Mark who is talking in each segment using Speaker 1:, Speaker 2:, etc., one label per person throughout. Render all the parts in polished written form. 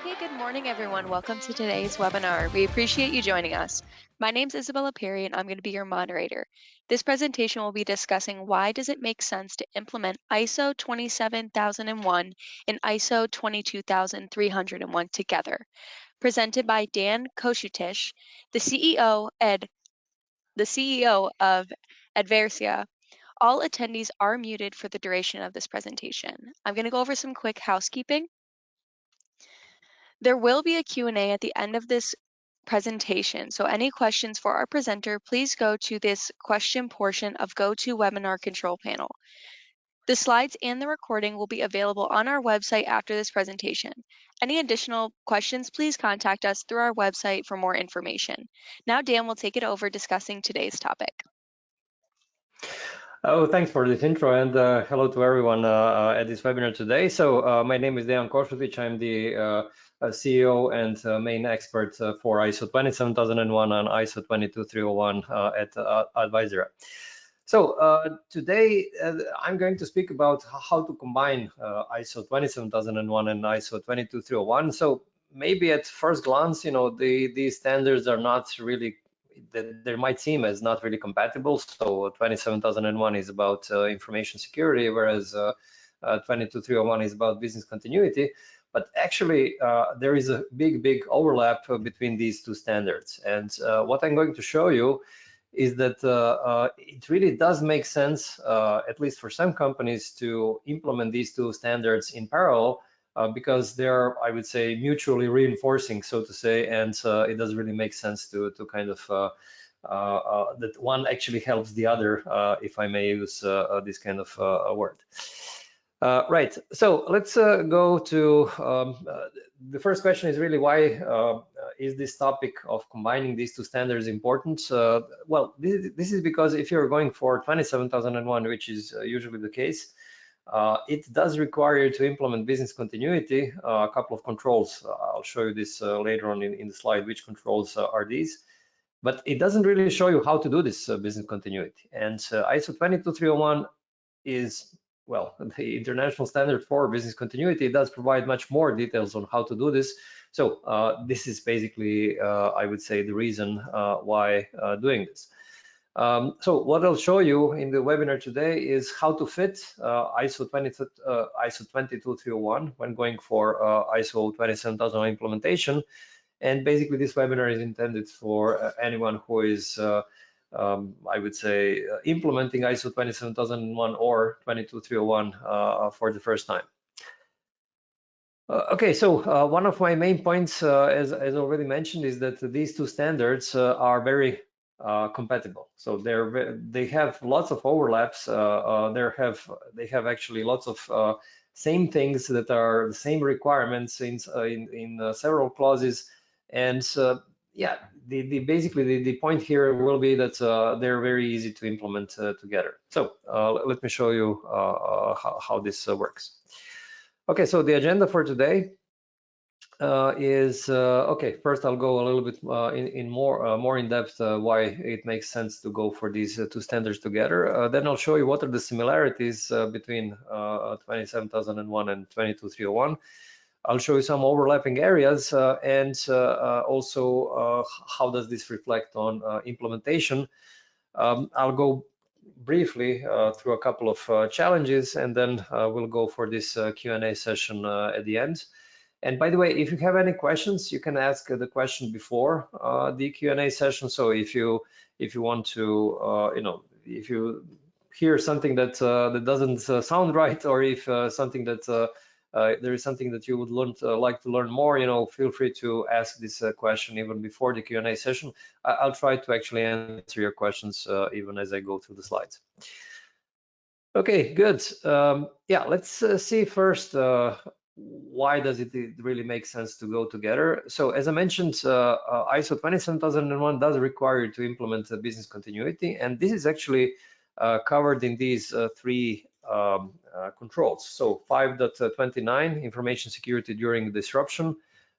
Speaker 1: Okay, good morning, everyone. Welcome to today's webinar. We appreciate you joining us. My name is Isabella Perry, and I'm going to be your moderator. This presentation will be discussing why does it make sense to implement ISO 27001 and ISO 22301 together. Presented by Dan Kosutic, the CEO of Adversia. All attendees are muted for the duration of this presentation. I'm going to go over some quick housekeeping. There will be a Q&A at the end of this presentation, so any questions for our presenter, please go to this question portion of GoToWebinar control panel. The slides and the recording will be available on our website after this presentation. Any additional questions, please contact us through our website for more information. Now Dan will take it over discussing today's topic.
Speaker 2: Oh, thanks for this intro, and hello to everyone at this webinar today. So my name is Dejan Kosutic. I'm the CEO and main expert for ISO 27001 and ISO 22301 at Advisora. So today I'm going to speak about how to combine ISO 27001 and ISO 22301. So maybe at first glance, you know, these standards are not really, they might seem as not really compatible. So 27001 is about information security, whereas 22301 is about business continuity. But actually, there is a big overlap between these two standards. And what I'm going to show you is that it really does make sense, at least for some companies, to implement these two standards in parallel, because they're, I would say, mutually reinforcing, so to say, and it doesn't really make sense to kind of that one actually helps the other, if I may use this kind of word. Right, so let's go to the first question is really why is this topic of combining these two standards important? Well, this is because if you're going for 27001, which is usually the case, it does require you to implement business continuity, a couple of controls. I'll show you this later on in the slide, which controls are these. But it doesn't really show you how to do this business continuity. And ISO 22301 is, well, the international standard for business continuity. It does provide much more details on how to do this. So this is basically, I would say, the reason why doing this. So what I'll show you in the webinar today is how to fit ISO 22301 when going for ISO 27000 implementation. And basically, this webinar is intended for anyone who is, I would say, implementing ISO 27001 or 22301 for the first time. Okay, so one of my main points, as already mentioned, is that these two standards are very compatible. So they have lots of overlaps. They have actually lots of same things that are the same requirements in several clauses. And yeah, basically the point here will be that they're very easy to implement together. So let me show you how this works. Okay, so the agenda for today is okay. First, I'll go a little bit more in depth why it makes sense to go for these two standards together. Then I'll show you what are the similarities between 27001 and 22301. I'll show you some overlapping areas and also how does this reflect on implementation. I'll go briefly through a couple of challenges, and then we'll go for this Q&A session at the end. And by the way, if you have any questions, you can ask the question before the Q&A session. So if you want to, you know, if you hear something that doesn't sound right, or if something that there is something that you would like to learn more, you know, feel free to ask this question even before the Q&A session. I'll try to actually answer your questions even as I go through the slides. Okay, good. Yeah, let's see first why does it really make sense to go together. So as I mentioned, ISO 27001 does require you to implement business continuity, and this is actually covered in these three controls. So 5.29, information security during disruption,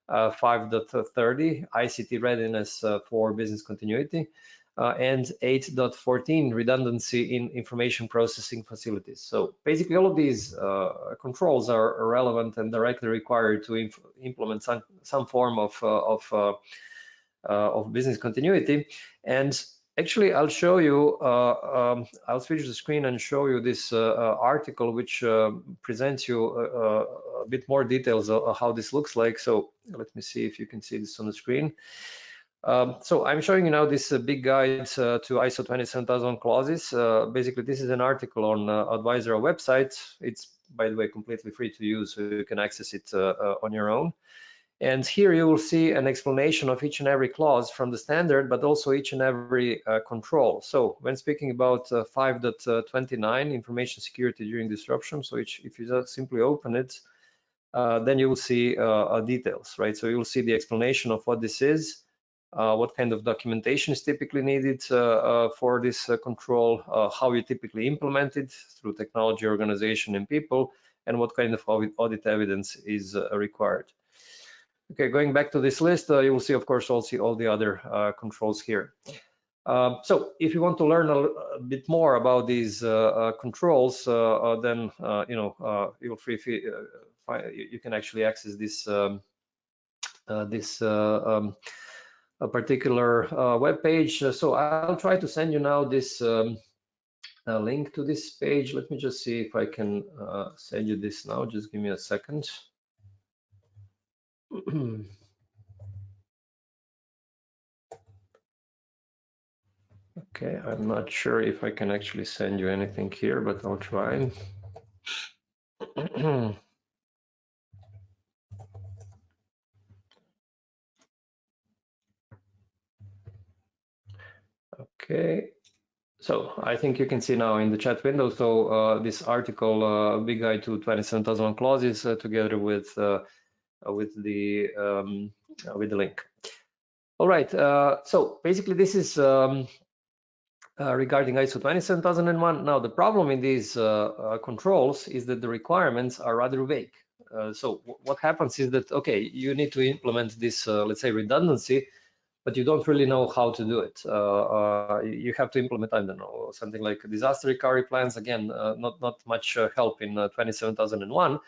Speaker 2: 5.30, ICT readiness for business continuity, and 8.14 redundancy in information processing facilities. So basically all of these controls are relevant and directly required to implement some form of business continuity. And actually I'll show you, I'll switch the screen and show you this article which presents you a bit more details of how this looks like. So let me see if you can see this on the screen. So I'm showing you now this big guide to ISO 27001 clauses. Basically, this is an article on Advisor website. It's, by the way, completely free to use, so you can access it on your own. And here you will see an explanation of each and every clause from the standard, but also each and every control. So when speaking about 5.29, information security during disruption, so if you just simply open it, then you will see details, right? So you will see the explanation of what this is, what kind of documentation is typically needed for this control, how you typically implement it through technology, organization, and people, and what kind of audit evidence is required. Okay, going back to this list, you will see, of course, also all the other controls here. So if you want to learn a bit more about these controls, then you'll you can actually access this a particular web page. So I'll try to send you now this link to this page. Let me just see if I can send you this now. Just give me a second. Okay, I'm not sure if I can actually send you anything here, but I'll try. Okay, so I think you can see now in the chat window. So this article, Big Guide to 27001 clauses, together with the link. All right. So basically, this is regarding ISO 27001. Now, the problem in these controls is that the requirements are rather vague. So what happens is that, okay, you need to implement this, let's say, redundancy, but you don't really know how to do it. You have to implement, I don't know, something like disaster recovery plans. Again, not much help in 27001.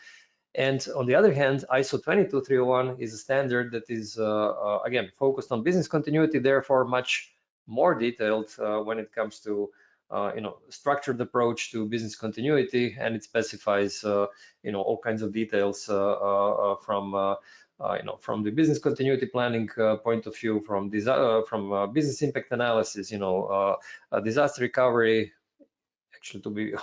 Speaker 2: And on the other hand, ISO 22301 is a standard that is, again, focused on business continuity, therefore much more detailed when it comes to structured approach to business continuity, and it specifies all kinds of details from the business continuity planning point of view, from business impact analysis, disaster recovery. Actually, to be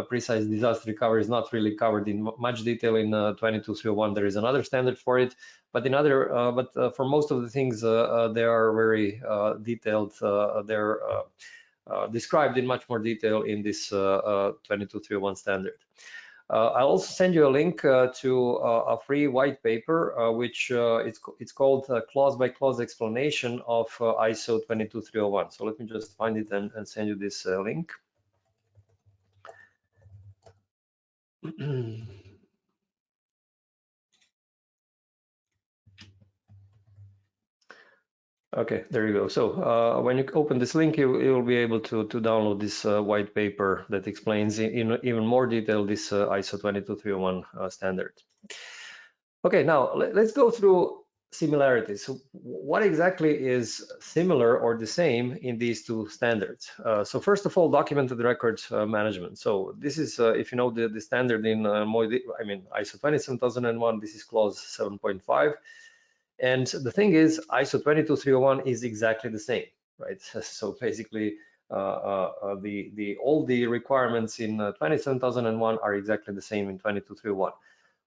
Speaker 2: precise, disaster recovery is not really covered in much detail in 22301. There is another standard for it, but for most of the things, they are very detailed. They're described in much more detail in this 22301 standard. I'll also send you a link to a free white paper, which it's called Clause by Clause Explanation of ISO 22301. So let me just find it and send you this link. Okay, there you go. So when you open this link, you'll be able to download this white paper that explains in even more detail this ISO 22301 standard. Okay, now let's go through similarities. So what exactly is similar or the same in these two standards? So first of all, documented records management. So this is, if you know the standard in ISO 27001, this is clause 7.5. And the thing is, ISO 22301 is exactly the same, right? So basically, all the requirements in 27001 are exactly the same in 22301.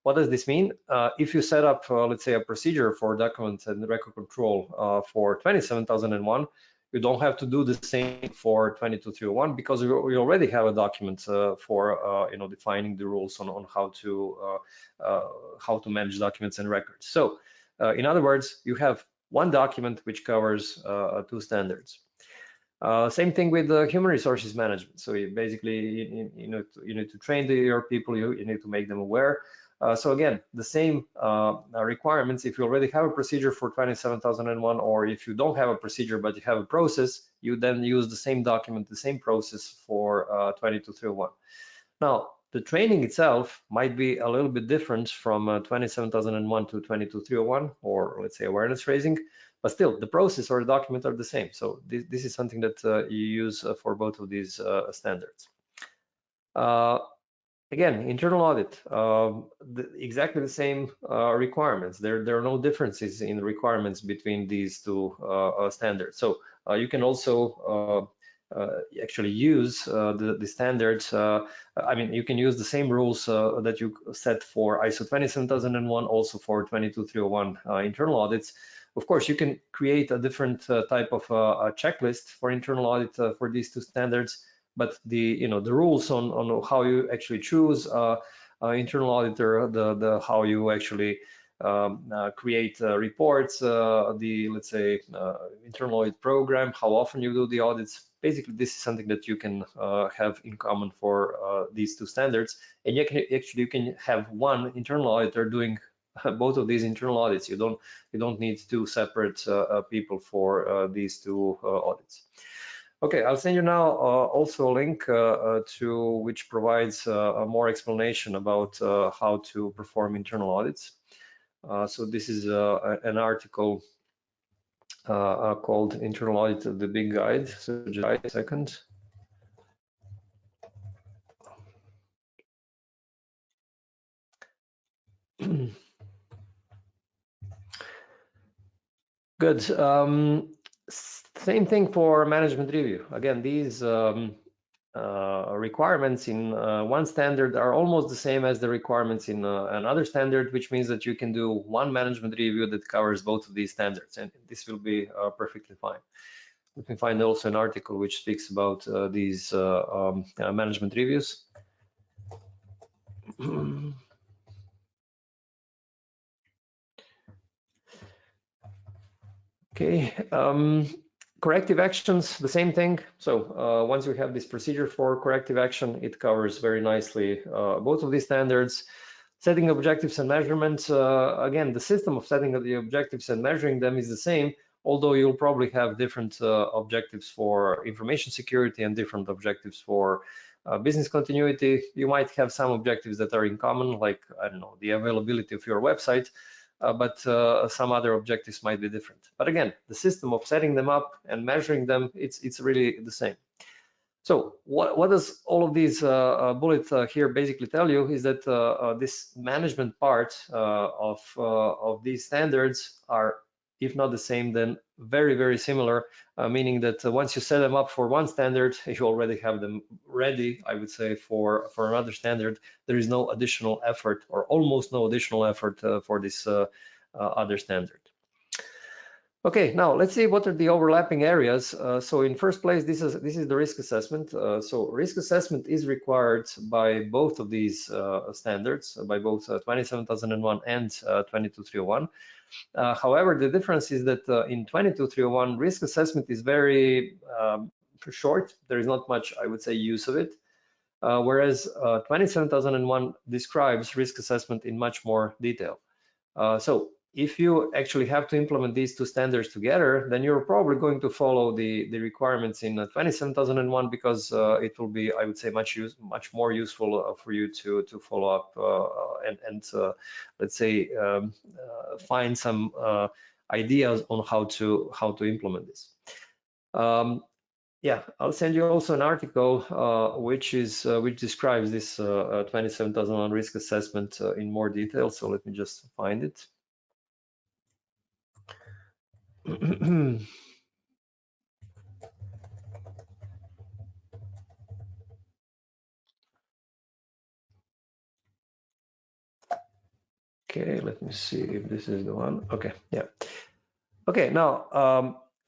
Speaker 2: What does this mean? If you set up, let's say, a procedure for document and record control for 27001, you don't have to do the same for 22301 because we already have a document for defining the rules on how to manage documents and records. So in other words, you have one document which covers two standards. Same thing with human resources management. So you basically you need to train your people. You need to make them aware. So again, the same requirements. If you already have a procedure for 27001, or if you don't have a procedure but you have a process, you then use the same document, the same process for 22301. Now, the training itself might be a little bit different from 27001 to 22301, or let's say awareness raising, but still the process or the document are the same. So this is something that you use for both of these standards. Again, internal audit, exactly the same requirements. There are no differences in the requirements between these two standards. So you can also actually use the standards. I mean, you can use the same rules that you set for ISO 27001, also for 22301 internal audits. Of course, you can create a different type of a checklist for internal audit for these two standards. But the rules on how you actually choose internal auditor, the how you actually create reports, let's say internal audit program, how often you do the audits. Basically, this is something that you can have in common for these two standards, and you can have one internal auditor doing both of these internal audits. You don't need two separate people for these two audits. Okay, I'll send you now also a link to which provides more explanation about how to perform internal audits. So this is an article called Internal Audit, the Big Guide. So just a second. Good. Same thing for management review. Again, these requirements in one standard are almost the same as the requirements in another standard, which means that you can do one management review that covers both of these standards, and this will be perfectly fine. You can find also an article which speaks about these management reviews. Okay, corrective actions, the same thing. So once you have this procedure for corrective action, it covers very nicely both of these standards. Setting objectives and measurements, again, the system of setting the objectives and measuring them is the same, although you'll probably have different objectives for information security and different objectives for business continuity. You might have some objectives that are in common, like, I don't know, the availability of your website, but some other objectives might be different. But again, the system of setting them up and measuring them, it's really the same. So what does all of these bullets here basically tell you is that this management part of these standards are, if not the same, then very, very similar, meaning that once you set them up for one standard, you already have them ready, I would say, for another standard. There is no additional effort, or almost no additional effort for this other standard. Okay, now let's see what are the overlapping areas. So in first place, this is the risk assessment. So risk assessment is required by both of these standards, by both 27001 and 22301. However, the difference is that in 22301, risk assessment is very short. There is not much, I would say, use of it. Whereas 27001 describes risk assessment in much more detail. So if you actually have to implement these two standards together, then you're probably going to follow the requirements in 27001 because it will be, I would say, much more useful for you to follow up and let's say find some ideas on how to implement this. Yeah, I'll send you also an article which describes this 27001 risk assessment in more detail. So let me just find it. Okay, let me see if this is the one. Okay, yeah. Okay, now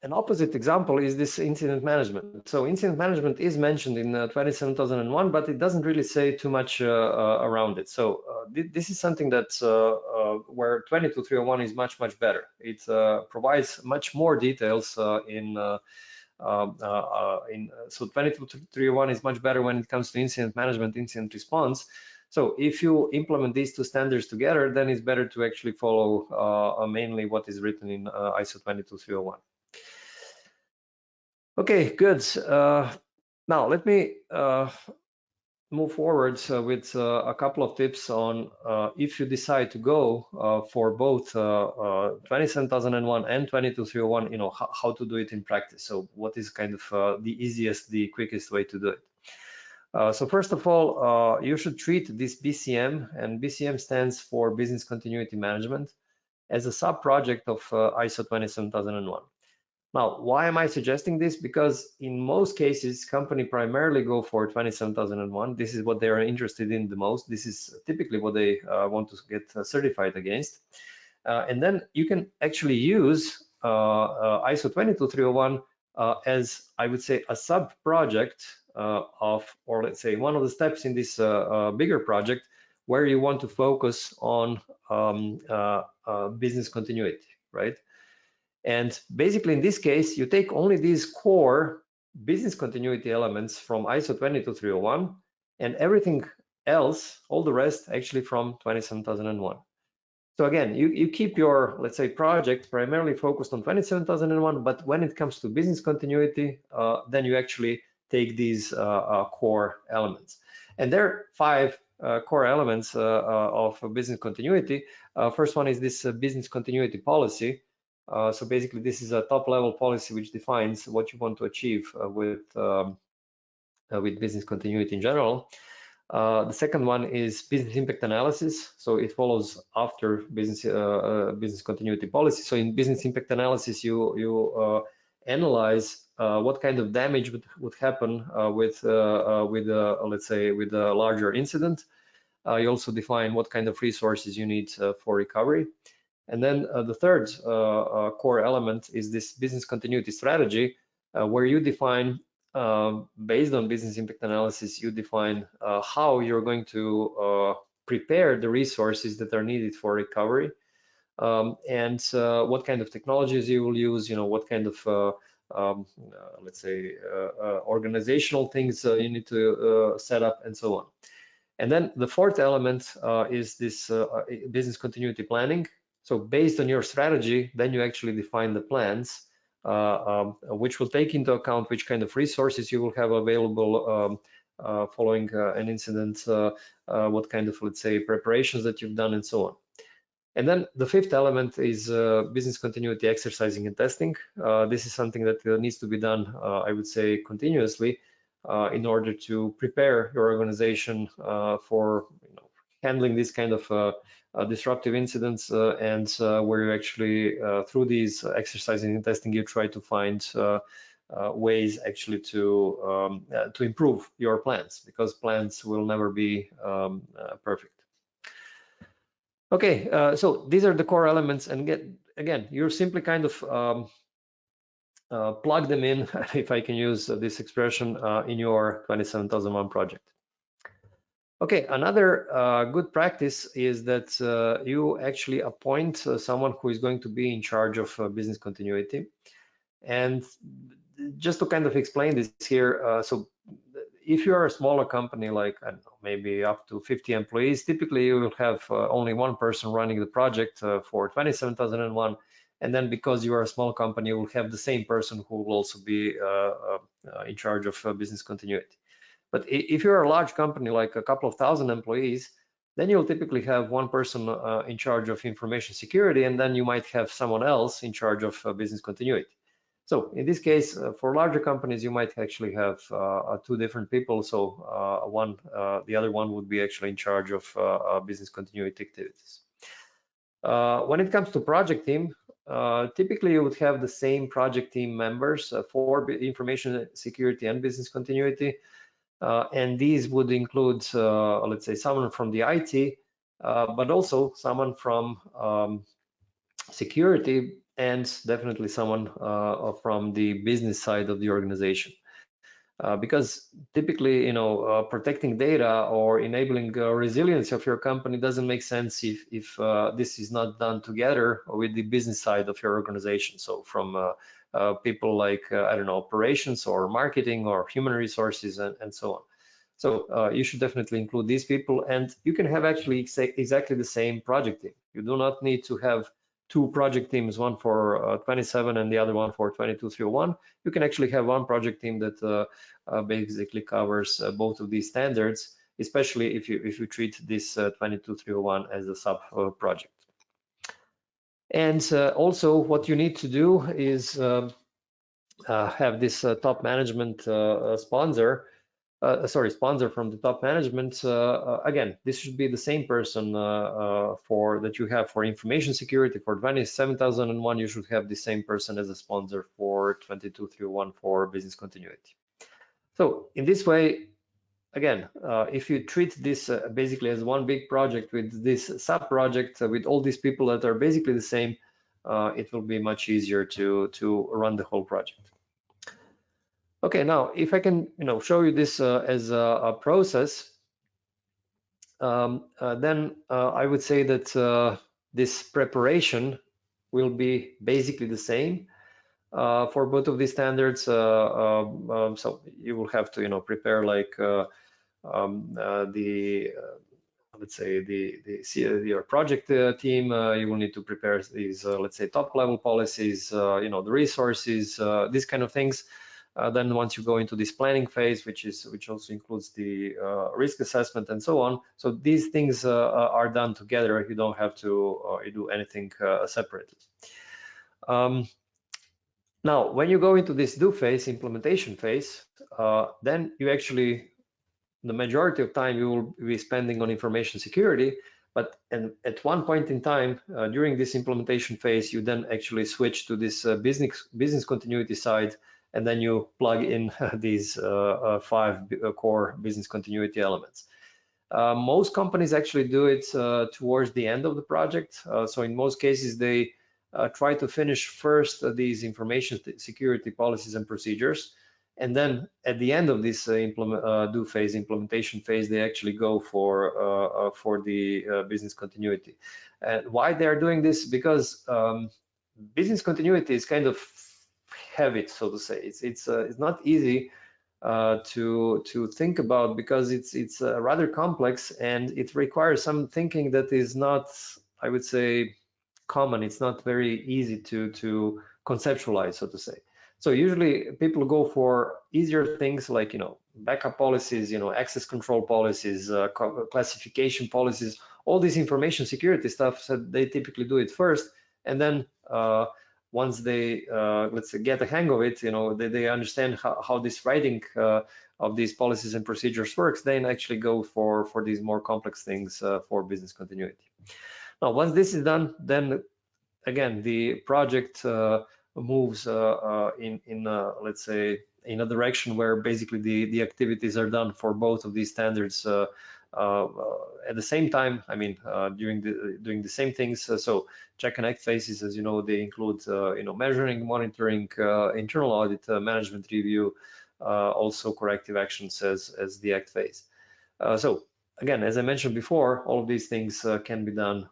Speaker 2: an opposite example is this incident management. So incident management is mentioned in 27001, but it doesn't really say too much around it. So this is something that where 22301 is much better. It provides much more details so 22301 is much better when it comes to incident management, incident response. So if you implement these two standards together, then it's better to actually follow mainly what is written in ISO 22301. Okay, good. Now let me move forward with a couple of tips on if you decide to go for both 27001 and 22301, how to do it in practice. So what is kind of the easiest, the quickest way to do it? So first of all, you should treat this BCM, and BCM stands for Business Continuity Management, as a sub-project of ISO 27001. Now, why am I suggesting this? Because in most cases, company primarily go for 27001. This is what they are interested in the most. This is typically what they want to get certified against. And then you can actually use ISO 22301 as, I would say, a sub-project or let's say one of the steps in this bigger project where you want to focus on business continuity, right? And basically, in this case, you take only these core business continuity elements from ISO 22301 and everything else, all the rest, actually from 27001. So again, you keep your, let's say, project primarily focused on 27001, but when it comes to business continuity, then you actually take these core elements. And there are 5 core elements of business continuity. First one is this business continuity policy. So basically, this is a top-level policy which defines what you want to achieve with business continuity in general. The second one is business impact analysis. So it follows after business continuity policy. So in business impact analysis, you analyze what kind of damage would happen with let's say with a larger incident. You also define what kind of resources you need for recovery. And then the third core element is this business continuity strategy, where you define, based on business impact analysis, you define how you're going to prepare the resources that are needed for recovery, and what kind of technologies you will use, what kind of, let's say, organizational things you need to set up, and so on. And then the fourth element is this business continuity planning. So based on your strategy, then you actually define the plans, which will take into account which kind of resources you will have available following an incident, what kind of, let's say, preparations that you've done, and so on. And then the fifth element is business continuity exercising and testing. This is something that needs to be done, I would say, continuously in order to prepare your organization for handling this kind of disruptive incidents, and where you actually, through these exercising and testing, you try to find ways actually to improve your plans, because plans will never be perfect. Okay, so these are the core elements, and again, you're simply kind of plug them in, if I can use this expression, in your 27001 project. Okay, another good practice is that you actually appoint someone who is going to be in charge of business continuity. And just to kind of explain this here, so if you are a smaller company, like, I don't know, maybe up to 50 employees, typically you will have only one person running the project for 27001. And then because you are a small company, you will have the same person who will also be in charge of business continuity. But if you're a large company, like a couple of thousand employees, then you'll typically have one person in charge of information security, and then you might have someone else in charge of business continuity. So in this case, for larger companies, you might actually have 2 different people. So the other one would be actually in charge of business continuity activities. When it comes to project team, typically you would have the same project team members for information security and business continuity. And these would include, let's say, someone from the IT, but also someone from security, and definitely someone from the business side of the organization. Because typically, protecting data or enabling resilience of your company doesn't make sense if this is not done together with the business side of your organization. So from people like, I don't know, operations or marketing or human resources, and so on. So you should definitely include these people, and you can have actually exactly the same project team. You do not need to have two project teams, one for 27 and the other one for 22301, you can actually have one project team that basically covers both of these standards, especially if you treat this 22301 as a sub project. And also what you need to do is have this top management sponsor from the top management. Again, this should be the same person that you have for information security for 27001. You should have the same person as a sponsor for 22301 for business continuity. So in this way, again, if you treat this basically as one big project with this sub project with all these people that are basically the same, it will be much easier to run the whole project. Okay, now if I can, show you this as a process, then I would say that this preparation will be basically the same for both of these standards. So you will have to, prepare like let's say your project team. You will need to prepare these, let's say, top level policies, the resources, these kind of things. Then once you go into this planning phase, which also includes the risk assessment and so on. So these things are done together. You don't have to do anything separately. Now, when you go into this do phase, implementation phase, then you actually, the majority of time you will be spending on information security, but at one point in time during this implementation phase, you then actually switch to this business continuity side, and then you plug in these 5 core business continuity elements. Most companies actually do it towards the end of the project. So in most cases, they try to finish first these information security policies and procedures. And then at the end of this do phase, implementation phase, they actually go for the business continuity. And why they are doing this? Because business continuity is kind of heavy, so to say. It's not easy to think about, because it's rather complex, and it requires some thinking that is not, I would say, common. It's not very easy to conceptualize, so to say. So usually people go for easier things like, backup policies, access control policies, classification policies, all these information security stuff. So they typically do it first, and then once they let's say get a hang of it, they understand how this writing of these policies and procedures works, then actually go for these more complex things for business continuity. Now, once this is done, then again the project moves in let's say in a direction where basically the activities are done for both of these standards at the same time. I mean, doing the same things. So check and act phases, as you know, they include measuring, monitoring, internal audit, management review, also corrective actions as the act phase. So again, as I mentioned before, all of these things can be done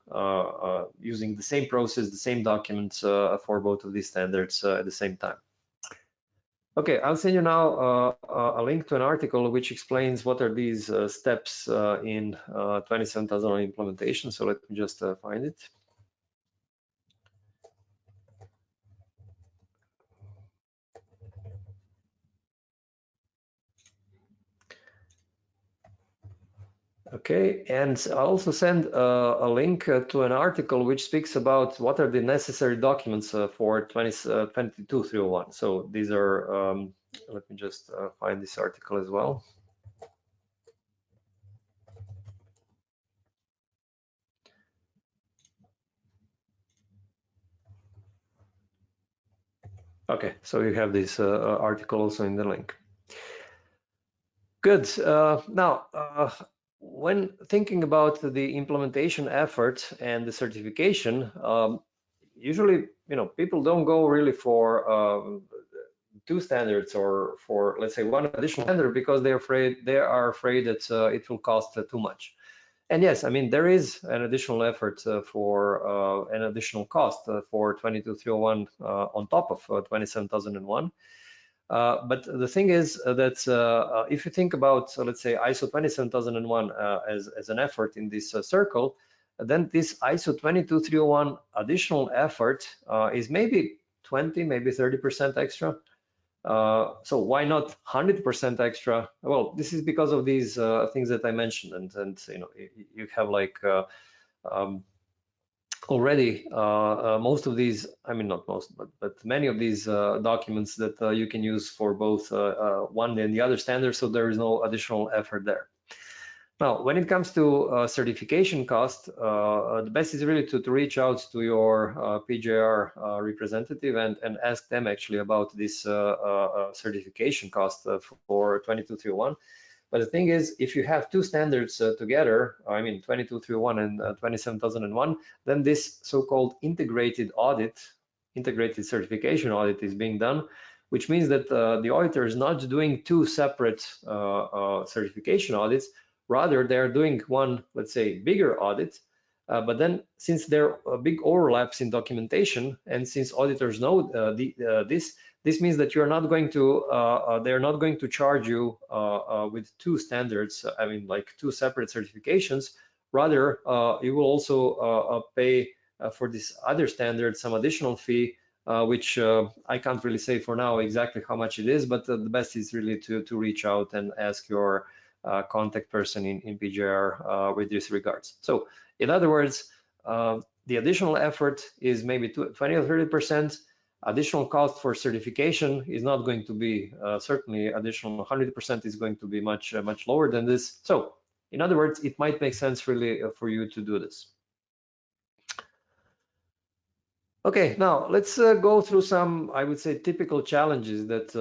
Speaker 2: using the same process, the same documents for both of these standards at the same time. Okay, I'll send you now a link to an article which explains what are these steps in 27001 implementation. So let me just find it. Okay, and I'll also send a link to an article which speaks about what are the necessary documents for 22301. So these are, let me just find this article as well. Okay, so you have this article also in the link. Good. Now, when thinking about the implementation effort and the certification, usually, people don't go really for 2 standards or for, let's say, 1 additional standard, because they are afraid that it will cost too much. And yes, I mean, there is an additional effort for an additional cost for 22301 on top of 27001. But the thing is that if you think about, let's say, ISO 27001 as an effort in this circle, then this ISO 22301 additional effort is maybe 20, maybe 30% extra. So why not 100% extra? Well, this is because of these things that I mentioned, and you know, you have like already most of these, I mean not most, but many of these documents that you can use for both one and the other standard, so there is no additional effort there. Now, when it comes to certification cost, the best is really to reach out to your PJR representative and ask them actually about this certification cost for 22301. But the thing is, if you have two standards together, I mean 22301 and 27001, then this so-called integrated certification audit is being done, which means that the auditor is not doing two separate certification audits. Rather, they're doing one, let's say, bigger audit, but then since there are big overlaps in documentation, and since auditors know this means that you're not going to, they're not going to charge you with two standards, I mean, like two separate certifications. Rather, you will also pay for this other standard some additional fee, which I can't really say for now exactly how much it is, but the best is really to reach out and ask your contact person in PJR with this regards. So in other words, the additional effort is maybe 20 or 30%. Additional cost for certification is not going to be certainly additional 100% is going to be much lower than this. So in other words, it might make sense really for you to do this. Okay, now let's go through some, I would say, typical challenges that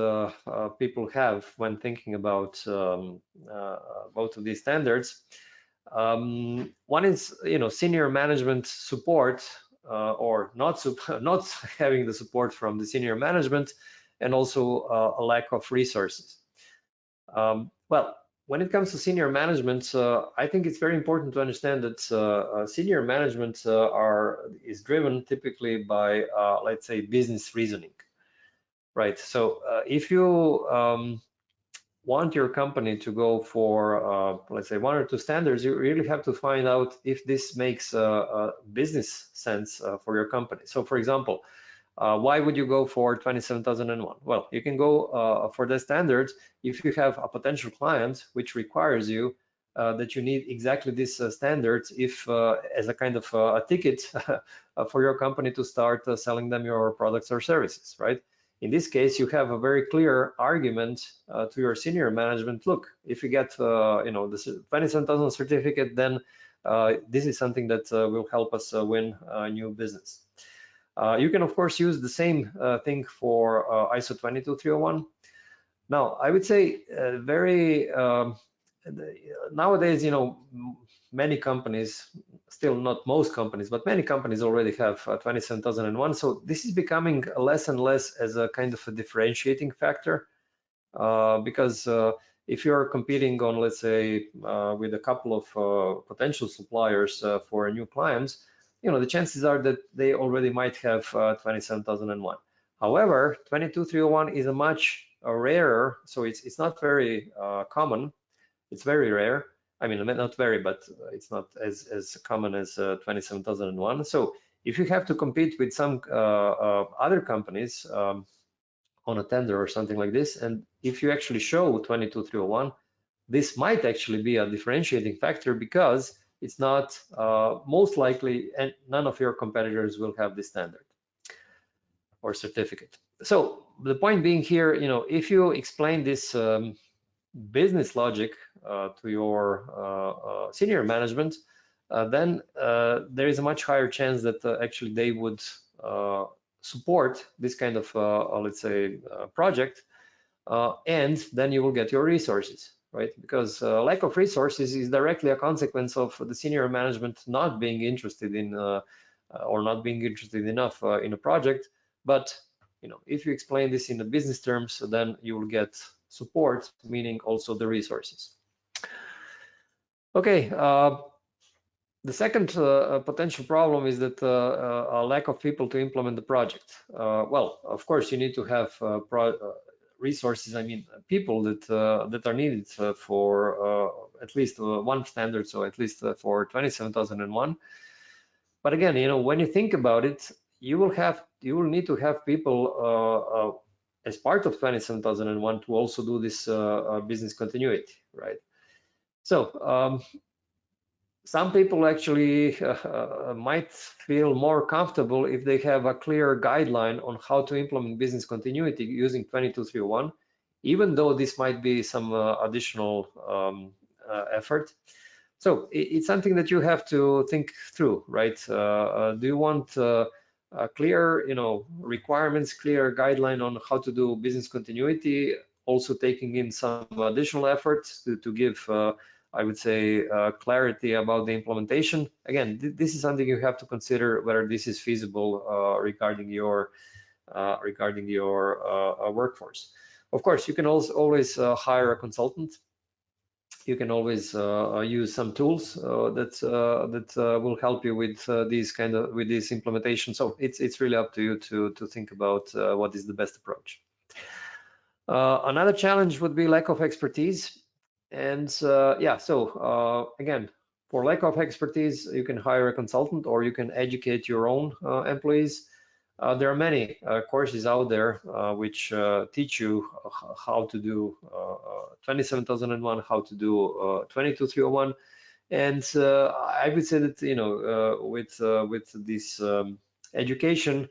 Speaker 2: people have when thinking about both of these standards. One is, you know, senior management support or not having the support from the senior management, and also a lack of resources. Well, when it comes to senior management, I think it's very important to understand that senior management is driven typically by, let's say, business reasoning, right? So if you want your company to go for, let's say, one or two standards, you really have to find out if this makes business sense for your company. So, for example, why would you go for 27001? Well, you can go for the standards if you have a potential client which requires you that you need exactly these standards, if as a kind of a ticket for your company to start selling them your products or services, right? In this case, you have a very clear argument to your senior management. Look, if you get you know, the 27000 certificate, then this is something that will help us win new business. You can, of course, use the same thing for ISO 22301. Now, I would say nowadays, you know, many companies, still not most companies, but many companies already have 27001. So this is becoming less and less as a kind of a differentiating factor, because if you're competing on, let's say, with a couple of potential suppliers for new clients, you know, the chances are that they already might have 27001. However, 22301 is a much rarer, so it's not very common. It's very rare. I mean, not very, but it's not as common as 27001. So if you have to compete with some other companies on a tender or something like this, and if you actually show 22301, this might actually be a differentiating factor, because it's not most likely, and none of your competitors will have this standard or certificate. So the point being here, you know, if you explain this business logic to your senior management, then there is a much higher chance that actually they would support this kind of, let's say, project, and then you will get your resources, right? Because lack of resources is directly a consequence of the senior management not being interested in or not being interested enough in a project. But you know, if you explain this in the business terms, then you will get support, meaning also the resources. Okay, the second potential problem is that a lack of people to implement the project. Well, of course, you need to have resources, I mean people that are needed for at least one standard, so at least for 27001. But again, when you think about it, you will need to have people as part of 27001 to also do this business continuity, right? So some people actually might feel more comfortable if they have a clear guideline on how to implement business continuity using 22301, even though this might be some additional effort. So it's something that you have to think through, right? Do you want clear, requirements, clear guideline on how to do business continuity, also taking in some additional efforts to give I would say clarity about the implementation. Again, this is something you have to consider whether this is feasible regarding your workforce. Of course, you can also always hire a consultant. You can always use some tools that will help you with this implementation. So it's really up to you to think about what is the best approach. Another challenge would be lack of expertise. And yeah, so again, for lack of expertise, you can hire a consultant or you can educate your own employees. There are many courses out there which teach you how to do 27001, how to do 22301. And I would say that, with this education,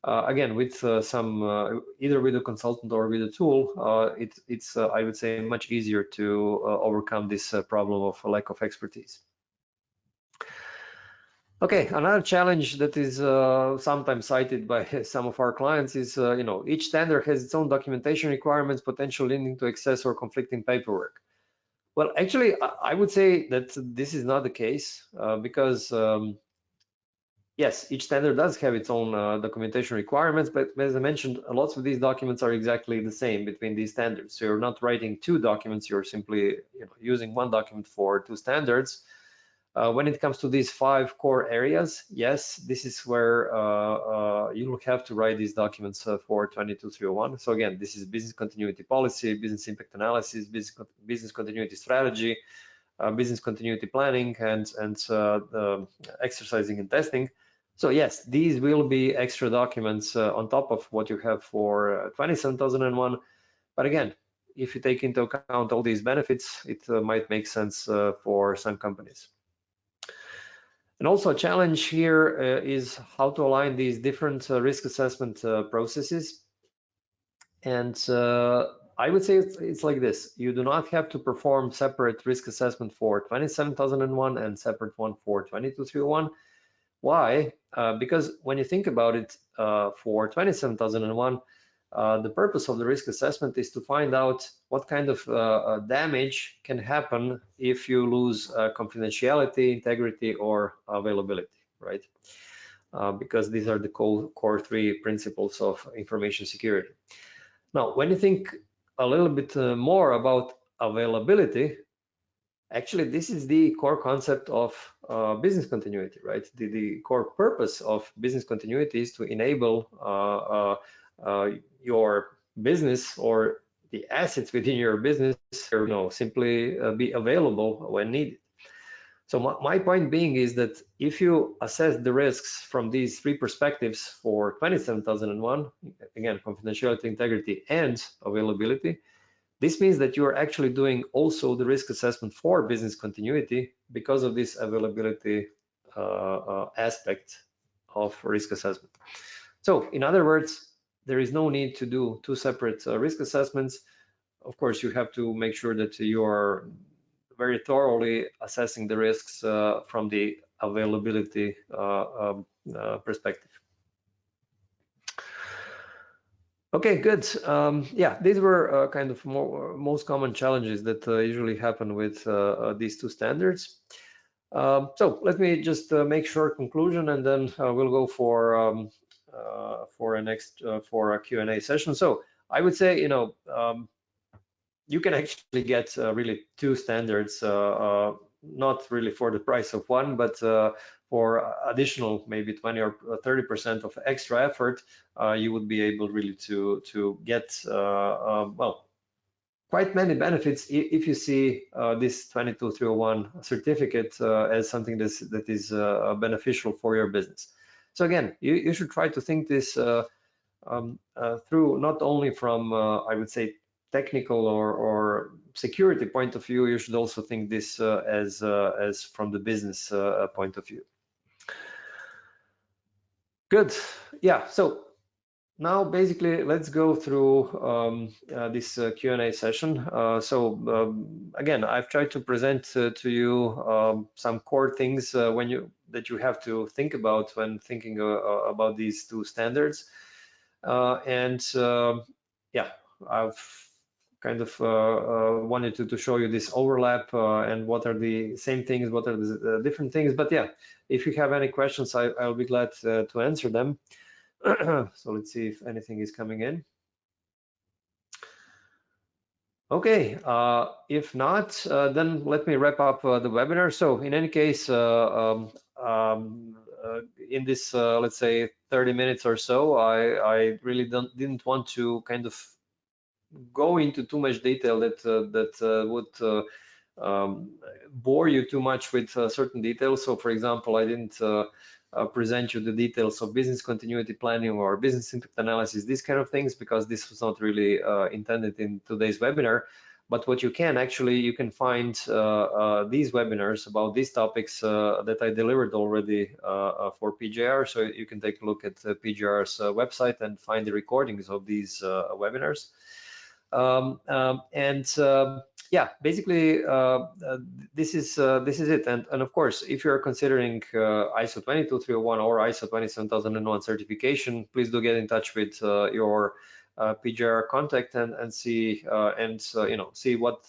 Speaker 2: again, with some either with a consultant or with a tool, it's I would say much easier to overcome this problem of lack of expertise. Okay, another challenge that is sometimes cited by some of our clients is, each standard has its own documentation requirements, potential leading to excess or conflicting paperwork. Well, actually, I would say that this is not the case because yes, each standard does have its own documentation requirements, but as I mentioned, lots of these documents are exactly the same between these standards. So you're not writing two documents, you're simply using one document for two standards. When it comes to these 5 core areas, yes, this is where you will have to write these documents for 22301. So again, this is business continuity policy, business impact analysis, business continuity strategy, business continuity planning, and exercising and testing. So yes, these will be extra documents on top of what you have for 27001. But again, if you take into account all these benefits, it might make sense for some companies. And also a challenge here is how to align these different risk assessment processes. And I would say it's like this. You do not have to perform separate risk assessment for 27001 and separate one for 22301. Why? Because when you think about it, for 27001, the purpose of the risk assessment is to find out what kind of damage can happen if you lose confidentiality, integrity, or availability, right? Because these are the core 3 principles of information security. Now, when you think a little bit more about availability, actually, this is the core concept of business continuity, right? The core purpose of business continuity is to enable your business or the assets within your business, simply be available when needed. So my point being is that if you assess the risks from these 3 perspectives for 27001, again, confidentiality, integrity, and availability, this means that you are actually doing also the risk assessment for business continuity because of this availability aspect of risk assessment. So in other words, there is no need to do 2 separate risk assessments. Of course, you have to make sure that you are very thoroughly assessing the risks from the availability perspective. Okay, good. Yeah, these were kind of most common challenges that usually happen with these 2 standards. So let me just make short conclusion, and then we'll go for a Q&A session. So I would say, you can actually get really 2 standards not really for the price of one, but for additional maybe 20 or 30% of extra effort, you would be able really to get well, quite many benefits if you see this 22301 certificate as something that is beneficial for your business. So again, you should try to think this through not only from, I would say, technical or security point of view, you should also think this as from the business point of view. Good. Yeah, so now, basically, let's go through this Q&A session. Again, I've tried to present to you some core things that you have to think about when thinking about these two standards. Yeah, I've kind of wanted to show you this overlap and what are the same things, what are the different things. But yeah, if you have any questions, I'll be glad to answer them. So let's see if anything is coming in. Okay, if not, then let me wrap up the webinar. So in any case, in this, let's say 30 minutes or so, I really didn't want to kind of go into too much detail that would bore you too much with certain details. So for example, I didn't present you the details of business continuity planning or business impact analysis, these kind of things, because this was not really intended in today's webinar. But what you can actually, you can find these webinars about these topics that I delivered already for PGR. So you can take a look at PGR's website and find the recordings of these webinars. Yeah, basically this is it. And of course, if you're considering ISO 22301 or ISO 27001 certification, please do get in touch with your PGR contact and see see what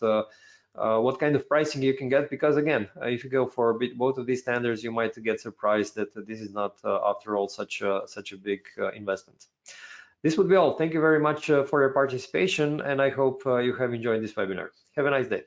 Speaker 2: kind of pricing you can get, because again, if you go for both of these standards, you might get surprised that this is not after all such a big investment. This would be all. Thank you very much for your participation, and I hope you have enjoyed this webinar. Have a nice day.